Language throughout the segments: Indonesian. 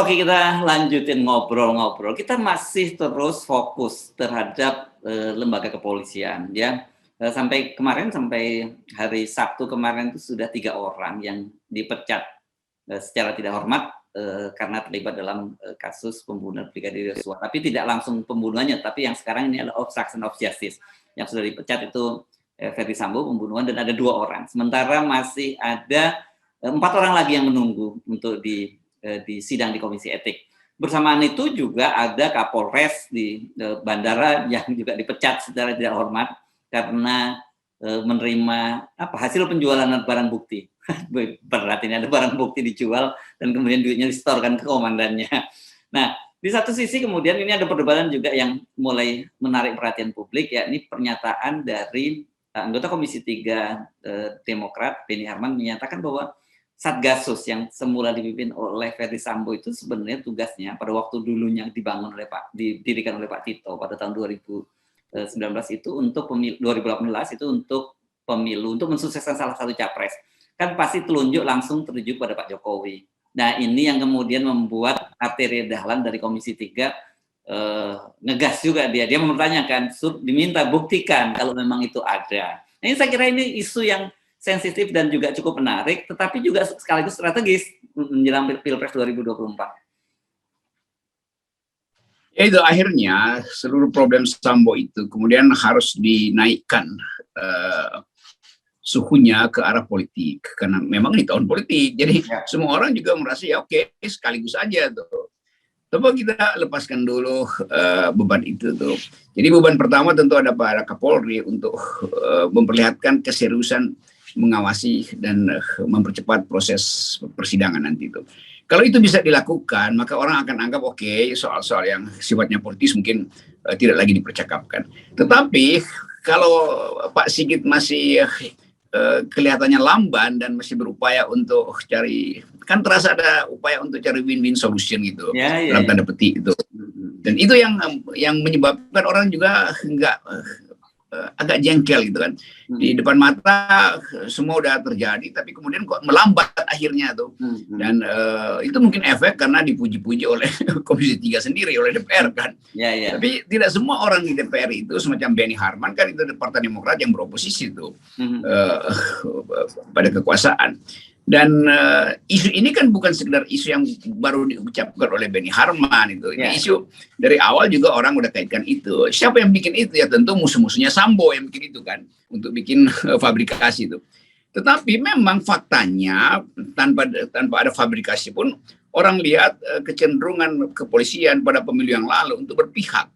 Oke, kita lanjutin ngobrol-ngobrol. Kita masih terus fokus terhadap lembaga kepolisian, ya. Sampai kemarin, sampai hari Sabtu kemarin itu sudah 3 orang yang dipecat secara tidak hormat karena terlibat dalam kasus pembunuhan Brigadir Yosua. Tapi tidak langsung pembunuhannya, tapi yang sekarang ini adalah obstruction of justice. Yang sudah dipecat itu Ferdy Sambo pembunuhan, dan ada 2 orang. Sementara masih ada 4 orang lagi yang menunggu untuk di sidang di Komisi Etik. Bersamaan itu juga ada Kapolres di bandara yang juga dipecat secara tidak hormat karena menerima hasil penjualan barang bukti. Berat ini, ada barang bukti dijual dan kemudian duitnya disetorkan ke komandannya. Nah, di satu sisi kemudian ini ada perdebatan juga yang mulai menarik perhatian publik, yakni pernyataan dari anggota Komisi 3 Demokrat Beni Harman menyatakan bahwa Satgasus yang semula dipimpin oleh Ferdy Sambo itu sebenarnya tugasnya pada waktu dulunya didirikan oleh Pak Tito pada tahun 2019 itu untuk pemilu, 2018 itu untuk pemilu, untuk mensukseskan salah satu capres. Kan pasti telunjuk langsung tertuju pada Pak Jokowi. Nah, ini yang kemudian membuat Arteria Dahlan dari Komisi 3 ngegas juga dia mempertanyakan, diminta buktikan kalau memang itu ada. Nah, ini saya kira ini isu yang sensitif dan juga cukup menarik, tetapi juga sekaligus strategis menjelang Pilpres 2024. Ya itu akhirnya seluruh problem Sambo itu kemudian harus dinaikkan suhunya ke arah politik, karena memang di tahun politik, jadi semua orang juga merasa ya oke, sekaligus aja tuh. Coba kita lepaskan dulu beban itu tuh. Jadi beban pertama tentu ada pada Kapolri untuk memperlihatkan keseriusan mengawasi dan mempercepat proses persidangan nanti itu. Kalau itu bisa dilakukan, maka orang akan anggap oke, soal-soal yang sifatnya politis mungkin tidak lagi dipercakapkan. Tetapi kalau Pak Sigit masih kelihatannya lamban dan masih berupaya untuk cari, kan terasa ada upaya untuk cari win-win solution gitu, dalam tanda petik itu. Dan itu yang menyebabkan orang juga agak jengkel gitu kan. Di depan mata semua udah terjadi, tapi kemudian kok melambat akhirnya tuh. Dan itu mungkin efek karena dipuji-puji oleh Komisi 3 sendiri, oleh DPR kan. Tapi tidak semua orang di DPR itu semacam Beni Harman kan, itu Partai Demokrat yang beroposisi tuh pada kekuasaan. Dan isu ini kan bukan sekedar isu yang baru diucapkan oleh Beni Harman itu. Ini isu dari awal juga orang udah kaitkan itu. Siapa yang bikin itu? Ya tentu musuh-musuhnya Sambo yang bikin itu kan, untuk bikin fabrikasi itu. Tetapi memang faktanya tanpa ada fabrikasi pun orang lihat kecenderungan kepolisian pada pemilu yang lalu untuk berpihak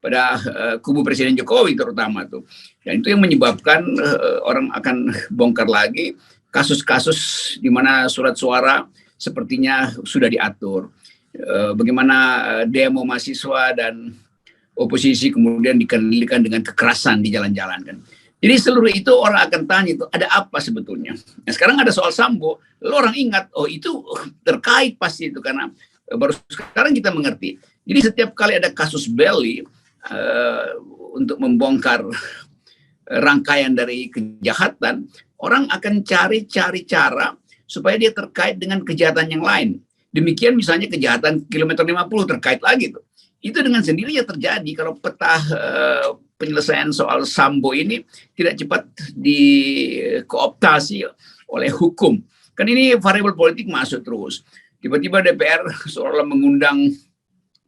pada kubu Presiden Jokowi terutama tuh. Dan itu yang menyebabkan orang akan bongkar lagi kasus-kasus di mana surat suara sepertinya sudah diatur. Bagaimana demo mahasiswa dan oposisi kemudian dikendalikan dengan kekerasan di jalan-jalan kan. Jadi seluruh itu orang akan tanya itu ada apa sebetulnya. Nah, sekarang ada soal Sambo, lalu orang ingat oh itu terkait pasti itu, karena baru sekarang kita mengerti. Jadi setiap kali ada kasus Belly untuk membongkar rangkaian dari kejahatan, orang akan cari cara supaya dia terkait dengan kejahatan yang lain. Demikian misalnya kejahatan kilometer 50 terkait lagi tuh. Itu dengan sendirinya terjadi kalau peta penyelesaian soal Sambo ini tidak cepat dikooptasi oleh hukum. Kan ini variabel politik masuk terus. Tiba-tiba DPR seolah mengundang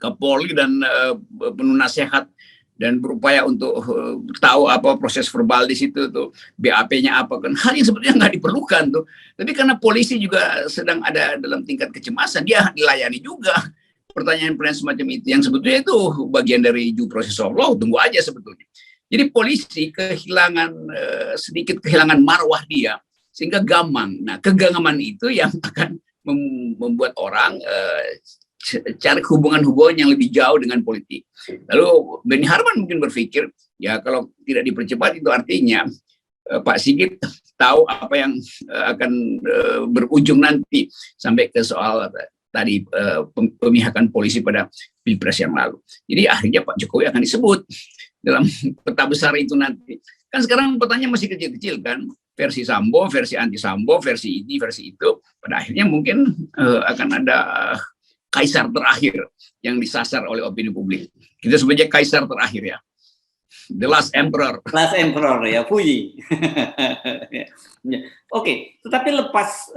Kapolri dan penuh nasihat dan berupaya untuk tahu apa proses verbal di situ tuh, BAP-nya apa kan, hal yang sebetulnya nggak diperlukan tuh. Tapi karena polisi juga sedang ada dalam tingkat kecemasan, dia dilayani juga pertanyaan-pertanyaan semacam itu, yang sebetulnya itu bagian dari due process of law, tunggu aja sebetulnya. Jadi polisi sedikit kehilangan marwah dia, sehingga gamang. Nah, kegangaman itu yang akan membuat orang cari hubungan-hubungan yang lebih jauh dengan politik. Lalu Beni Harman mungkin berpikir, ya kalau tidak dipercepat itu artinya Pak Sigit tahu apa yang akan berujung nanti sampai ke soal tadi pemihakan polisi pada Pilpres yang lalu. Jadi akhirnya Pak Jokowi akan disebut dalam peta besar itu nanti. Kan sekarang petanya masih kecil-kecil kan, versi Sambo, versi anti Sambo, versi ini, versi itu. Pada akhirnya mungkin akan ada kaisar terakhir yang disasar oleh opini publik. Kita sebagai kaisar terakhir ya. The last emperor. Last emperor ya, Puyi. Oke, tetapi lepas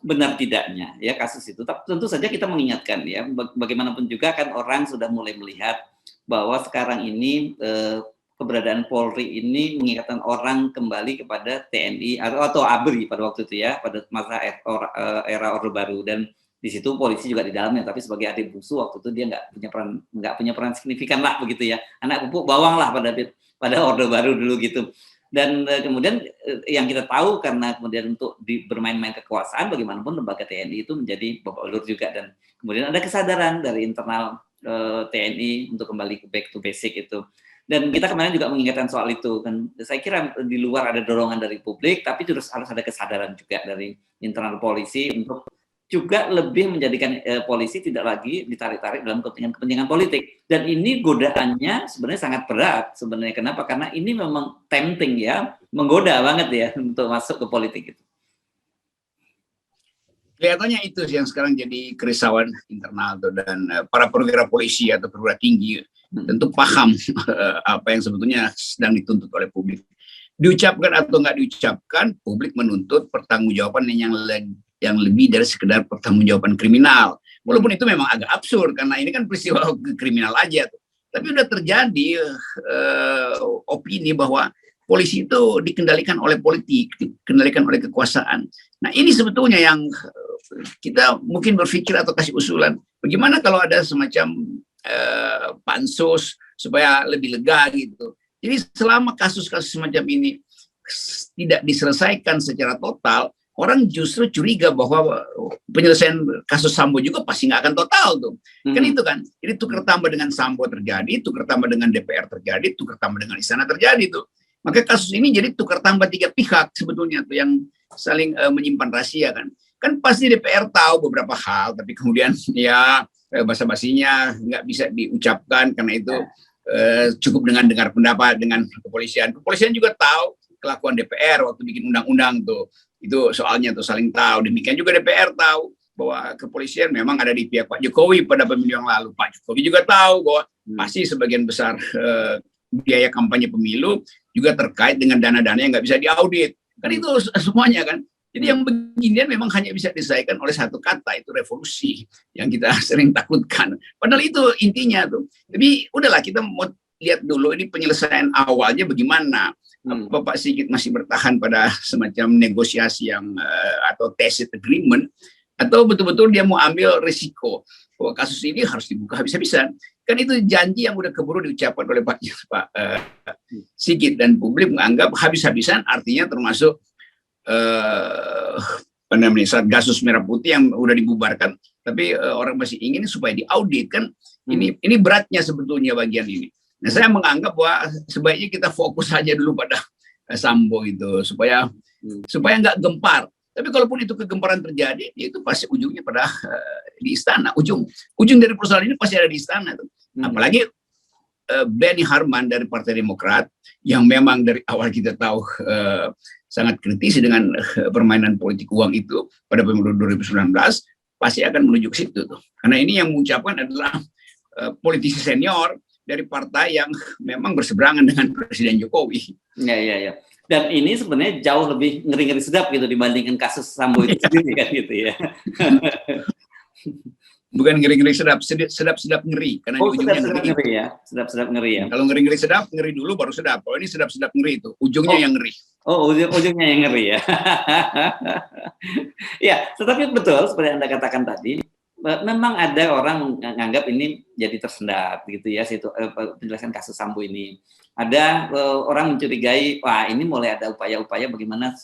benar tidaknya ya kasus itu, tentu saja kita mengingatkan ya, bagaimanapun juga kan orang sudah mulai melihat bahwa sekarang ini keberadaan Polri ini mengingatkan orang kembali kepada TNI atau ABRI pada waktu itu ya, pada masa era Orde Baru, dan di situ polisi juga di dalamnya, tapi sebagai adik bungsu waktu itu dia nggak punya peran signifikan lah begitu ya, anak pupuk bawang lah pada Orde Baru dulu gitu. Dan kemudian yang kita tahu karena kemudian untuk bermain-main kekuasaan, bagaimanapun lembaga TNI itu menjadi babak belur juga, dan kemudian ada kesadaran dari internal TNI untuk kembali ke back to basic itu. Dan kita kemarin juga mengingatkan soal itu kan. Saya kira di luar ada dorongan dari publik, tapi harus ada kesadaran juga dari internal polisi untuk juga lebih menjadikan polisi tidak lagi ditarik-tarik dalam kepentingan politik. Dan ini godaannya sebenarnya sangat berat sebenarnya. Kenapa? Karena ini memang tempting ya, menggoda banget ya untuk masuk ke politik itu. Kelihatannya itu yang sekarang jadi kerisauan internal tuh, dan para perwira polisi atau perwira tinggi tentu paham apa yang sebetulnya sedang dituntut oleh publik. Diucapkan atau nggak diucapkan, publik menuntut pertanggungjawaban yang lebih dari sekedar pertanggungjawaban kriminal. Walaupun itu memang agak absurd karena ini kan peristiwa kriminal aja tuh. Tapi udah terjadi opini bahwa polisi itu dikendalikan oleh politik, dikendalikan oleh kekuasaan. Nah ini sebetulnya yang kita mungkin berpikir atau kasih usulan, bagaimana kalau ada semacam pansus supaya lebih lega gitu. Jadi selama kasus-kasus semacam ini tidak diselesaikan secara total, orang justru curiga bahwa penyelesaian kasus Sambo juga pasti nggak akan total tuh. Kan itu kan, jadi tukar tambah dengan Sambo terjadi, tukar tambah dengan DPR terjadi, tukar tambah dengan Istana terjadi tuh. Maka kasus ini jadi tukar tambah 3 pihak sebetulnya tuh yang saling menyimpan rahasia kan. Kan pasti DPR tahu beberapa hal, tapi kemudian ya basa-basinya nggak bisa diucapkan karena itu cukup dengan dengar pendapat dengan kepolisian. Kepolisian juga tahu kelakuan DPR waktu bikin undang-undang tuh. Itu soalnya tuh saling tahu. Demikian juga DPR tahu bahwa kepolisian memang ada di pihak Pak Jokowi pada pemilu yang lalu. Pak Jokowi juga tahu bahwa pasti sebagian besar biaya kampanye pemilu juga terkait dengan dana-dana yang nggak bisa diaudit. Kan itu semuanya kan. Jadi yang beginian memang hanya bisa diselesaikan oleh satu kata, itu revolusi yang kita sering takutkan. Padahal itu intinya tuh. Tapi udahlah kita mau lihat dulu ini penyelesaian awalnya bagaimana. Pak Sigit masih bertahan pada semacam negosiasi yang atau tacit agreement, atau betul-betul dia mau ambil risiko bahwa kasus ini harus dibuka habis-habisan. Kan itu janji yang udah keburu diucapkan oleh Pak Sigit, dan publik menganggap habis-habisan artinya termasuk Satgasus Merah Putih yang udah dibubarkan, tapi orang masih ingin supaya diaudit kan. Ini beratnya sebetulnya bagian ini. Nah, saya menganggap bahwa sebaiknya kita fokus saja dulu pada Sambo itu supaya nggak gempar. Tapi kalaupun itu kegemparan terjadi, itu pasti ujungnya pada di istana. Ujung dari persoalan ini pasti ada di istana. Apalagi Benny Harman dari Partai Demokrat yang memang dari awal kita tahu sangat kritis dengan permainan politik uang itu pada pemilu 2019, pasti akan menuju ke situ tuh. Karena ini yang mengucapkan adalah politisi senior dari partai yang memang berseberangan dengan Presiden Jokowi. Ya. Dan ini sebenarnya jauh lebih ngeri-ngeri sedap gitu dibandingkan kasus Sambo itu sendiri kan gitu ya. Bukan ngeri-ngeri sedap ngeri karena di ujungnya ngeri ya. Sedap ngeri ya. Kalau ngeri-ngeri sedap, ngeri dulu baru sedap. Kalau ini sedap ngeri itu, ujungnya yang ngeri. Oh, ujungnya yang ngeri ya. Ya, tetapi betul seperti Anda katakan tadi, memang ada orang menganggap ini jadi tersendat gitu ya, penjelasan kasus Sambo ini. Ada orang mencurigai, wah ini mulai ada upaya-upaya bagaimana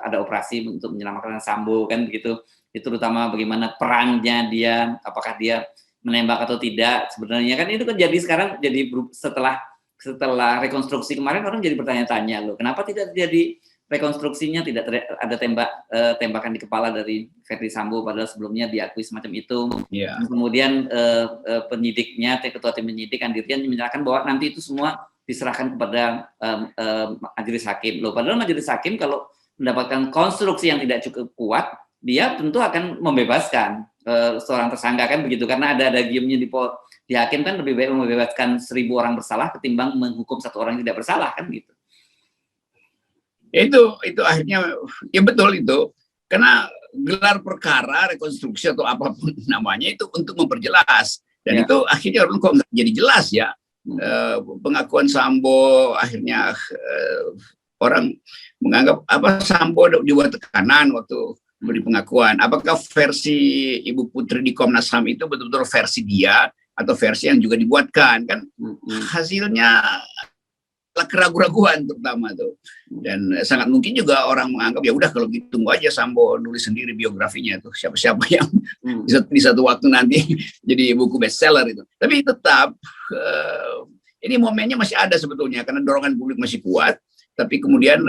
ada operasi untuk menyelamatkan Sambo kan begitu. Itu terutama bagaimana perannya dia, apakah dia menembak atau tidak. Sebenarnya kan itu kan jadi sekarang jadi setelah rekonstruksi kemarin orang jadi bertanya-tanya loh, kenapa tidak terjadi rekonstruksinya, tidak ada tembakan di kepala dari Verdi Sambo padahal sebelumnya diakui semacam itu. Yeah. Kemudian penyidiknya, ketua tim penyidik Andirian menyatakan bahwa nanti itu semua diserahkan kepada majelis hakim. Loh, padahal majelis hakim kalau mendapatkan konstruksi yang tidak cukup kuat, dia tentu akan membebaskan seorang tersangka kan begitu, karena ada giumnya di hakim kan lebih baik membebaskan 1.000 orang bersalah ketimbang menghukum 1 orang yang tidak bersalah kan gitu. Itu akhirnya ya betul itu, karena gelar perkara rekonstruksi atau apapun namanya itu untuk memperjelas, dan itu akhirnya orang kok nggak jadi jelas ya. Pengakuan Sambo akhirnya orang menganggap Sambo dibuat tekanan waktu beri pengakuan. Apakah versi Ibu Putri di Komnas HAM itu betul-betul versi dia atau versi yang juga dibuatkan kan? Hasilnya keraguan-keraguan terutama tuh, dan sangat mungkin juga orang menganggap ya udah kalau gitu tunggu aja Sambo nulis sendiri biografinya tuh, siapa-siapa yang di satu waktu nanti jadi buku bestseller itu. Tapi tetap ini momennya masih ada sebetulnya karena dorongan publik masih kuat, tapi kemudian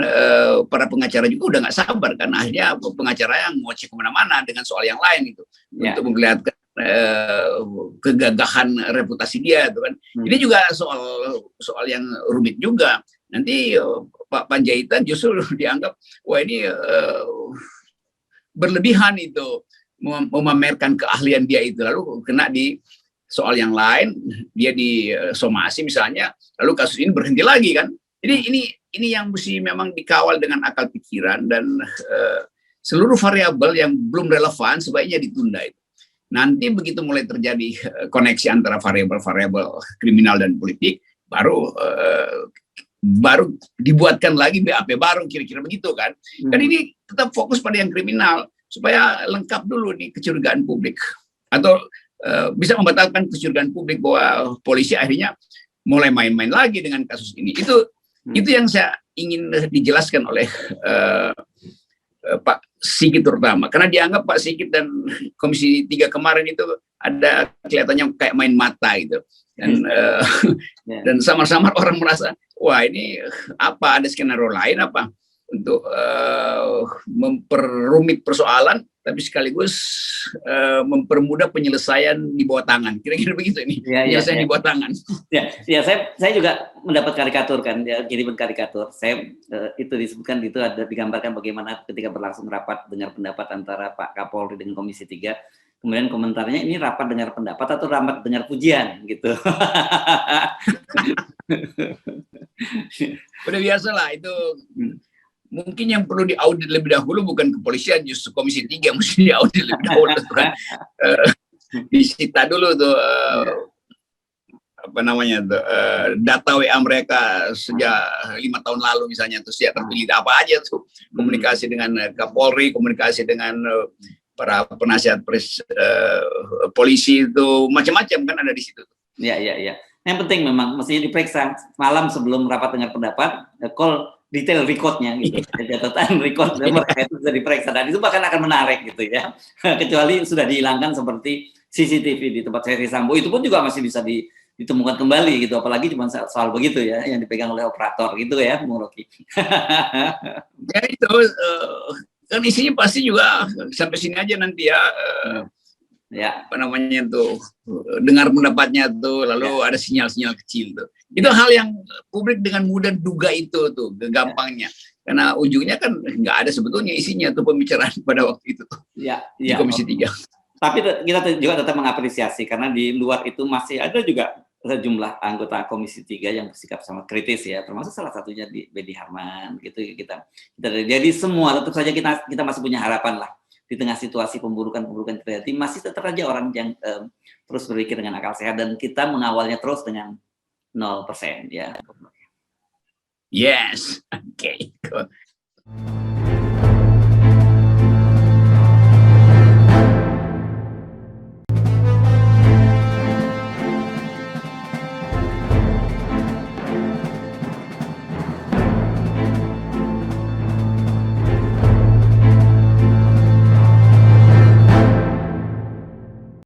para pengacara juga udah nggak sabar kan, akhirnya pengacara yang mau cek kemana-mana dengan soal yang lain itu untuk memperlihatkan kegagahan reputasi dia itu kan. Ini juga soal yang rumit juga. Nanti Pak Panjaitan justru dianggap wah ini berlebihan itu memamerkan keahlian dia itu, lalu kena di soal yang lain dia disomasi misalnya, lalu kasus ini berhenti lagi kan. Jadi ini yang mesti memang dikawal dengan akal pikiran, dan seluruh variabel yang belum relevan sebaiknya ditunda itu. Nanti begitu mulai terjadi koneksi antara variabel-variabel kriminal dan politik, baru dibuatkan lagi BAP baru, kira-kira begitu kan. Dan ini tetap fokus pada yang kriminal supaya lengkap dulu nih kecurigaan publik, atau bisa membatalkan kecurigaan publik bahwa polisi akhirnya mulai main-main lagi dengan kasus ini. Itu yang saya ingin dijelaskan oleh Pak Sigit terutama, karena dianggap Pak Sigit dan Komisi 3 kemarin itu ada kelihatannya kayak main mata gitu, dan dan samar-samar orang merasa wah ini apa, ada skenario lain apa untuk memperrumit persoalan tapi sekaligus mempermudah penyelesaian di bawah tangan, kira-kira begitu ini, penyelesaian di bawah tangan. Saya juga mendapat karikatur kan, kiriman karikatur. Saya itu disebutkan itu ada digambarkan bagaimana ketika berlangsung rapat dengar pendapat antara Pak Kapolri dengan Komisi 3, kemudian komentarnya ini rapat dengar pendapat atau rapat dengar pujian gitu. Udah biasa lah itu. Mungkin yang perlu diaudit lebih dahulu bukan kepolisian, justru Komisi 3 mesti diaudit lebih dahulu kan. Disita dulu tuh apa namanya tuh data WA mereka sejak 5 tahun lalu misalnya, terus ya terpilih apa aja tuh, komunikasi dengan Kapolri, komunikasi dengan para penasihat polisi itu macam-macam kan ada di situ. Iya. Yang penting memang mestinya diperiksa malam sebelum rapat dengar pendapat, call detail recordnya gitu, catatan record mereka itu bisa diperiksa, dan itu bahkan akan menarik gitu ya. Kecuali sudah dihilangkan seperti CCTV di tempat Ferdi Sambo, itu pun juga masih bisa ditemukan kembali gitu, apalagi cuma soal begitu ya yang dipegang oleh operator gitu ya, Bung Rocky. Ya itu kan isinya pasti juga sampai sini aja nanti ya. Apa namanya tuh, dengar pendapatnya tuh, lalu ada sinyal-sinyal kecil tuh. Itu hal yang publik dengan mudah duga itu tuh, gampangnya. Karena ujungnya kan nggak ada sebetulnya isinya tuh pembicaraan pada waktu itu tuh, di Komisi 3. Tapi kita juga tetap mengapresiasi karena di luar itu masih ada juga sejumlah anggota Komisi 3 yang bersikap sangat kritis ya, termasuk salah satunya di Benny Harman gitu. Jadi semua tetap saja kita masih punya harapan lah. Di tengah situasi pemburukan terjadi, masih tetap aja orang yang terus berpikir dengan akal sehat, dan kita mengawalnya terus dengan 0% ya. Yes, okay.